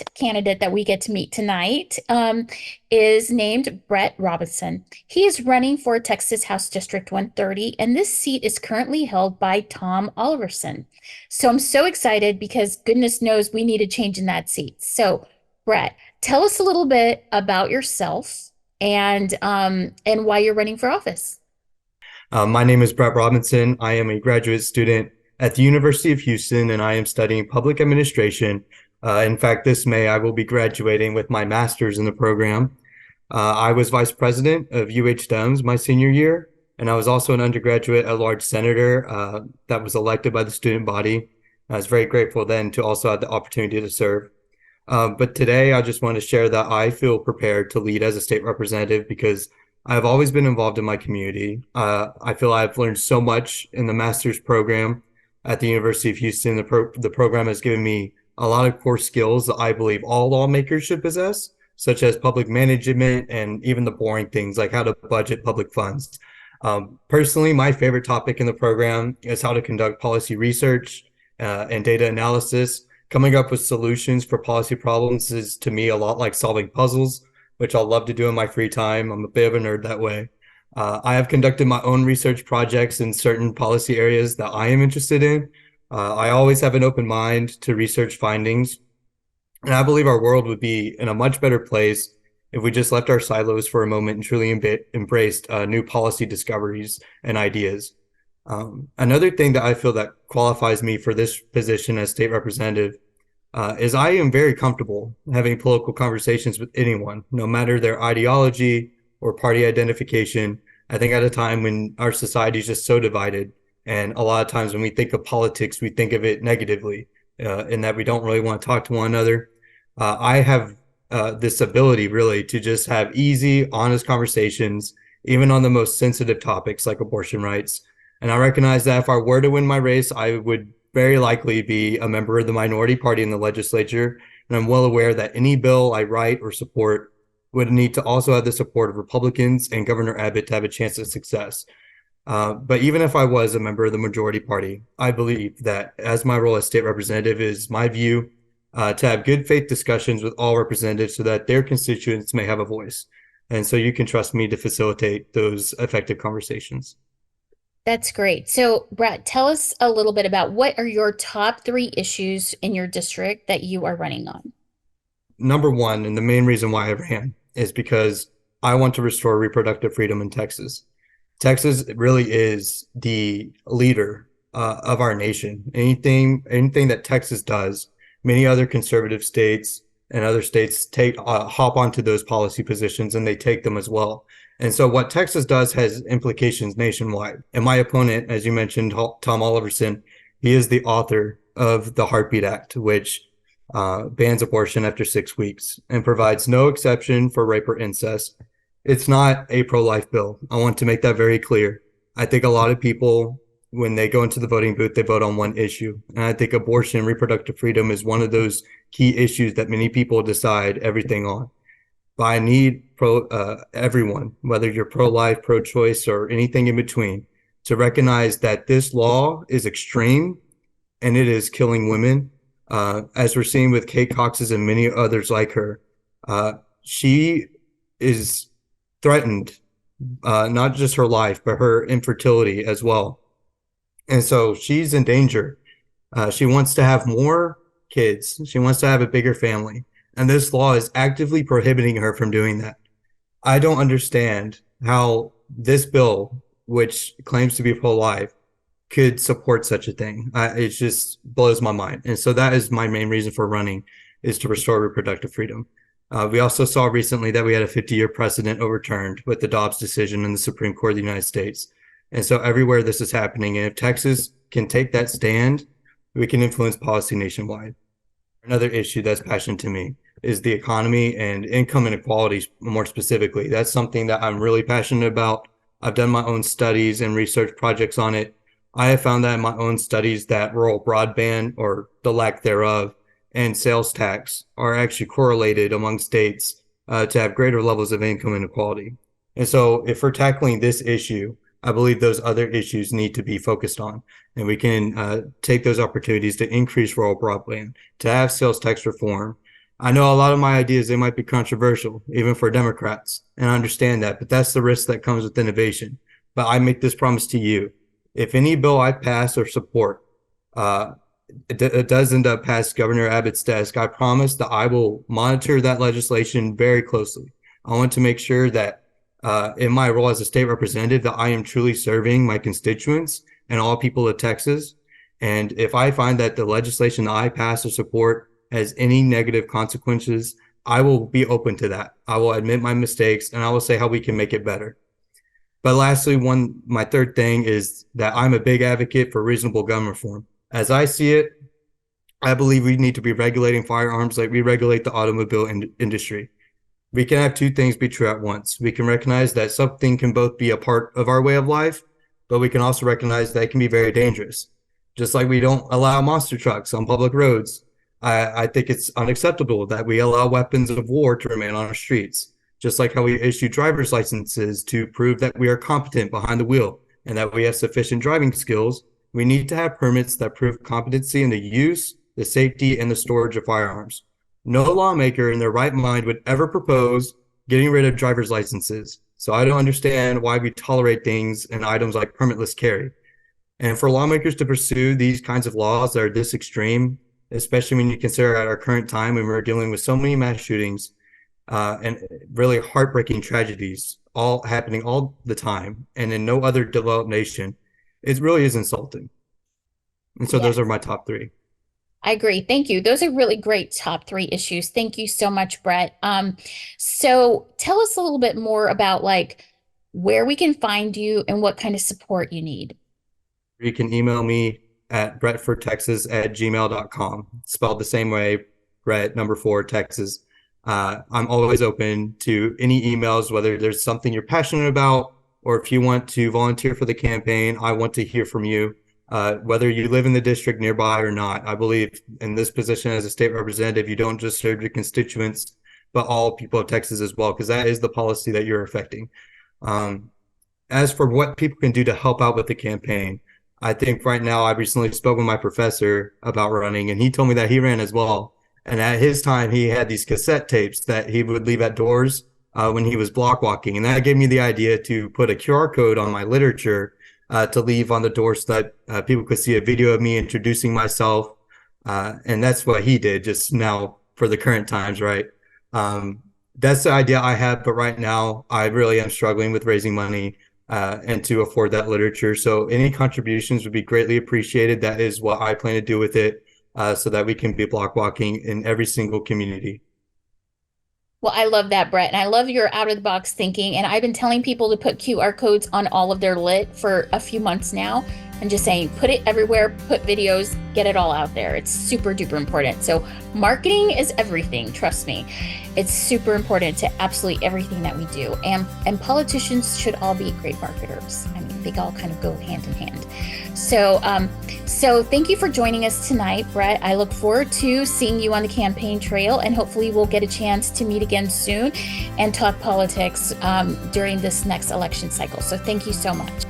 first candidate that we get to meet tonight is named Brett Robinson. He is running for Texas House District 130, and this seat is currently held by Tom Oliverson. So I'm so excited because goodness knows we need a change in that seat. So, Brett, tell us a little bit about yourself and why you're running for office. My name is Brett Robinson. I am a graduate student at the University of Houston, and I am studying public administration. In fact, this May, I will be graduating with my master's in the program. I was vice president of UH-Dems my senior year, and I was also an undergraduate at large senator that was elected by the student body. I was very grateful then to also have the opportunity to serve. But today, I just want to share that I feel prepared to lead as a state representative because I've always been involved in my community. I feel I've learned so much in the master's program at the University of Houston. The program has given me a lot of core skills that I believe all lawmakers should possess, such as public management and even the boring things like how to budget public funds. Personally, my favorite topic in the program is how to conduct policy research and data analysis. Coming up with solutions for policy problems is to me a lot like solving puzzles, which I'll love to do in my free time. I'm a bit of a nerd that way. I have conducted my own research projects in certain policy areas that I am interested in. I always have an open mind to research findings, and I believe our world would be in a much better place if we just left our silos for a moment and truly embraced new policy discoveries and ideas. Another thing that I feel that qualifies me for this position as state representative is I am very comfortable having political conversations with anyone, no matter their ideology or party identification. I think at a time when our society is just so divided, and a lot of times when we think of politics, we think of it negatively, in that we don't really want to talk to one another. I have this ability really to just have easy, honest conversations, even on the most sensitive topics like abortion rights. And I recognize that if I were to win my race, I would very likely be a member of the minority party in the legislature. And I'm well aware that any bill I write or support would need to also have the support of Republicans and Governor Abbott to have a chance of success. But even if I was a member of the majority party, I believe that as my role as state representative is my view to have good faith discussions with all representatives so that their constituents may have a voice. And so you can trust me to facilitate those effective conversations. That's great. So, Brett, tell us a little bit about what are your top three issues in your district that you are running on? Number one, and the main reason why I ran is because I want to restore reproductive freedom in Texas. Texas really is the leader of our nation. Anything that Texas does, many other conservative states and other states take hop onto those policy positions and they take them as well. And so what Texas does has implications nationwide. And my opponent, as you mentioned, Tom Oliverson, he is the author of the Heartbeat Act, which bans abortion after 6 weeks and provides no exception for rape or incest. It's not a pro-life bill. I want to make that very clear. I think a lot of people, when they go into the voting booth, they vote on one issue. And I think abortion and reproductive freedom is one of those key issues that many people decide everything on. But I need everyone, whether you're pro-life, pro-choice, or anything in between, to recognize that this law is extreme and it is killing women. As we're seeing with Kate Cox's and many others like her, she is threatened, not just her life, but her infertility as well. And so she's in danger. She wants to have more kids. She wants to have a bigger family. And this law is actively prohibiting her from doing that. I don't understand how this bill, which claims to be pro-life, could support such a thing. It just blows my mind. And so that is my main reason for running, is to restore reproductive freedom. We also saw recently that we had a 50-year precedent overturned with the Dobbs decision in the Supreme Court of the United States. And so everywhere this is happening, and if Texas can take that stand, we can influence policy nationwide. Another issue that's passionate to me is the economy and income inequalities more specifically. That's something that I'm really passionate about. I've done my own studies and research projects on it. I have found that in my own studies that rural broadband, or the lack thereof, and sales tax are actually correlated among states to have greater levels of income inequality. And so if we're tackling this issue, I believe those other issues need to be focused on. And we can take those opportunities to increase rural broadband, to have sales tax reform, I know a lot of my ideas, they might be controversial, even for Democrats, and I understand that, but that's the risk that comes with innovation. But I make this promise to you. If any bill I pass or support, uh, it does end up past Governor Abbott's desk, I promise that I will monitor that legislation very closely. I want to make sure that in my role as a state representative, that I am truly serving my constituents and all people of Texas. And if I find that the legislation that I pass or support has any negative consequences, I will be open to that. I will admit my mistakes and I will say how we can make it better. But lastly, my third thing is that I'm a big advocate for reasonable gun reform. As I see it, I believe we need to be regulating firearms like we regulate the automobile industry. We can have two things be true at once. We can recognize that something can both be a part of our way of life, but we can also recognize that it can be very dangerous. Just like we don't allow monster trucks on public roads, I think it's unacceptable that we allow weapons of war to remain on our streets. Just like how we issue driver's licenses to prove that we are competent behind the wheel and that we have sufficient driving skills, we need to have permits that prove competency in the use, the safety, and the storage of firearms. No lawmaker in their right mind would ever propose getting rid of driver's licenses. So I don't understand why we tolerate things and items like permitless carry. And for lawmakers to pursue these kinds of laws that are this extreme, especially when you consider at our current time when we're dealing with so many mass shootings and really heartbreaking tragedies all happening all the time and in no other developed nation, it really is insulting. And so those are my top three. I agree. Thank you. Those are really great top three issues. Thank you so much, Brett. So tell us a little bit more about like where we can find you and what kind of support you need. You can email me at brettfortexas@gmail.com, spelled the same way, Brett, number 4, Texas. I'm always open to any emails, whether there's something you're passionate about, or if you want to volunteer for the campaign, I want to hear from you. Whether you live in the district nearby or not, I believe in this position as a state representative, you don't just serve your constituents, but all people of Texas as well, because that is the policy that you're affecting. As for what people can do to help out with the campaign, I think right now I recently spoke with my professor about running, and he told me that he ran as well. And at his time, he had these cassette tapes that he would leave at doors when he was block walking. And that gave me the idea to put a QR code on my literature to leave on the door so that people could see a video of me introducing myself. And that's what he did just now for the current times, right? That's the idea I have. But right now, I really am struggling with raising money and to afford that literature. So any contributions would be greatly appreciated. That is what I plan to do with it so that we can be block walking in every single community. Well, I love that, Brett. And I love your out of the box thinking. And I've been telling people to put QR codes on all of their lit for a few months now. And just saying, put it everywhere, put videos, get it all out there. It's super duper important. So marketing is everything. Trust me. It's super important to absolutely everything that we do. And politicians should all be great marketers. I mean, they all kind of go hand in hand. So thank you for joining us tonight, Brett. I look forward to seeing you on the campaign trail, and hopefully we'll get a chance to meet again soon and talk politics during this next election cycle. So thank you so much.